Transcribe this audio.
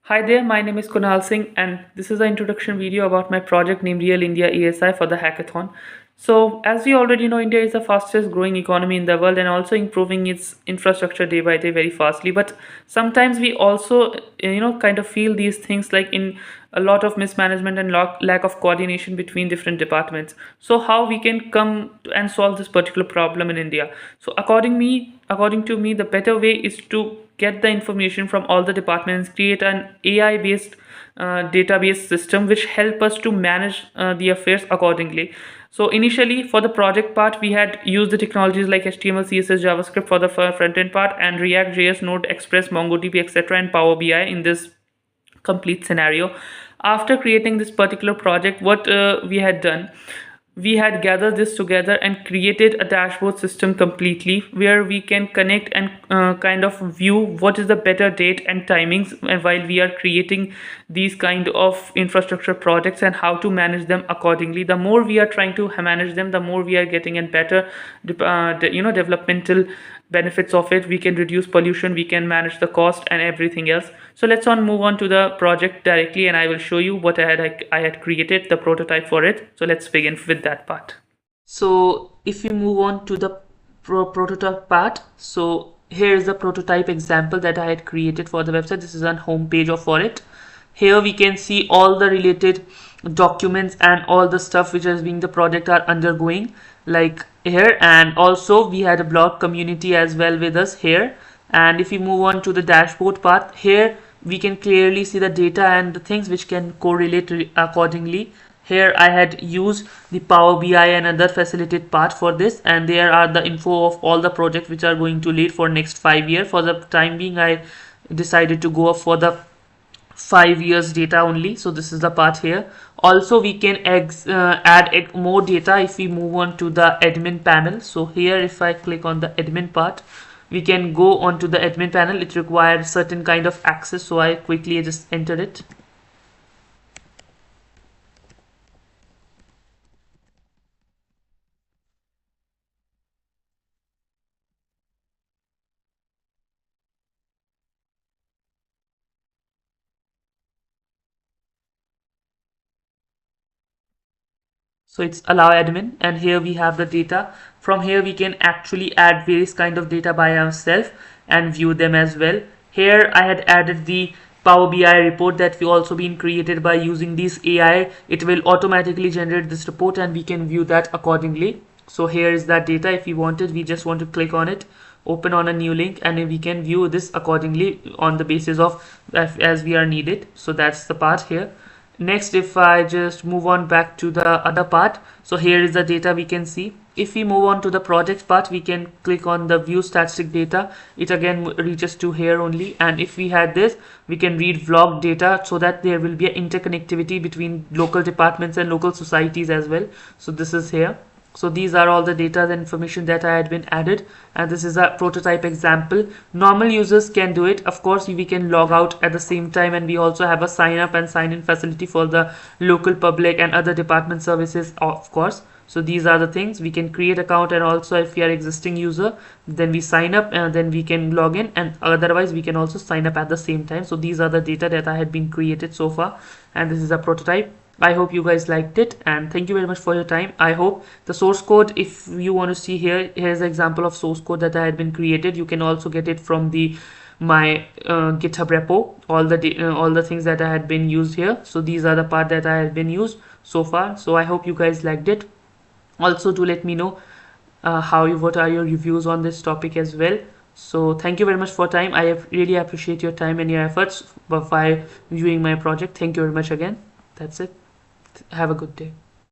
Hi there, my name is Kunal Singh, and this is an introduction video about my project named Real India ESI for the hackathon. So, as we already know, India is the fastest growing economy in the world and also improving its infrastructure day by day very fastly. But sometimes we also, kind of feel these things like in a lot of mismanagement and lack of coordination between different departments. So, how we can come and solve this particular problem in India? So, according to me, the better way is to get the information from all the departments, create an AI based database system which help us to manage the affairs accordingly. So initially for the project part, we had used the technologies like HTML, CSS, JavaScript for the front end part, and React, JS, Node, Express, MongoDB, etc., and Power BI in this complete scenario. After creating this particular project, what we had done, we had gathered this together and created a dashboard system completely where we can connect and kind of view what is the better date and timings while we are creating these kind of infrastructure projects and how to manage them accordingly. The more we are trying to manage them, the more we are getting a better developmental benefits of it. We can reduce pollution, we can manage the cost and everything else. So let's move on to the project directly, and I will show you what I had created the prototype for it. So let's begin with that part. So if we move on to the prototype part, so here is the prototype example that I had created for the website. This is on home page of for it. Here we can see all the related documents and all the stuff which is being the project are undergoing, like here. And also we had a blog community as well with us here. And if we move on to the dashboard part, here we can clearly see the data and the things which can correlate accordingly. Here I had used the Power BI and other facilitated part for this, and there are the info of all the projects which are going to lead for next 5 years. For the time being, I decided to go up for the 5 years data only. So this is the part here. Also we can add more data if we move on to the admin panel. So here if I click on the admin part, we can go on to the admin panel. It requires certain kind of access, so I quickly just enter it. So it's allow admin, and here we have the data. From here we can actually add various kind of data by ourselves and view them as well. Here I had added the Power BI report that we also been created by using this AI. It will automatically generate this report and we can view that accordingly. So here is that data. If we wanted, we just want to click on it, open on a new link, and we can view this accordingly on the basis of as we are needed. So that's the part here. Next, if I just move on back to the other part, so here is the data we can see. If we move on to the project part, we can click on the view statistic data. It again reaches to here only, and if we had this, we can read vlog data so that there will be an interconnectivity between local departments and local societies as well. So this is here. So these are all the data and information that I had been added, and this is a prototype example. Normal users can do it. Of course, we can log out at the same time, and we also have a sign up and sign in facility for the local public and other department services, of course. So these are the things. We can create account, and also if we are existing user, then we sign up and then we can log in, and otherwise we can also sign up at the same time. So these are the data that I had been created so far, and this is a prototype. I hope you guys liked it, and thank you very much for your time. I hope the source code, if you want to see here, here's an example of source code that I had been created. You can also get it from the my GitHub repo, all the things that I had been used here. So these are the part that I had been used so far. So I hope you guys liked it. Also do let me know what are your reviews on this topic as well. So thank you very much for time. I really appreciate your time and your efforts by viewing my project. Thank you very much again. That's it. Have a good day.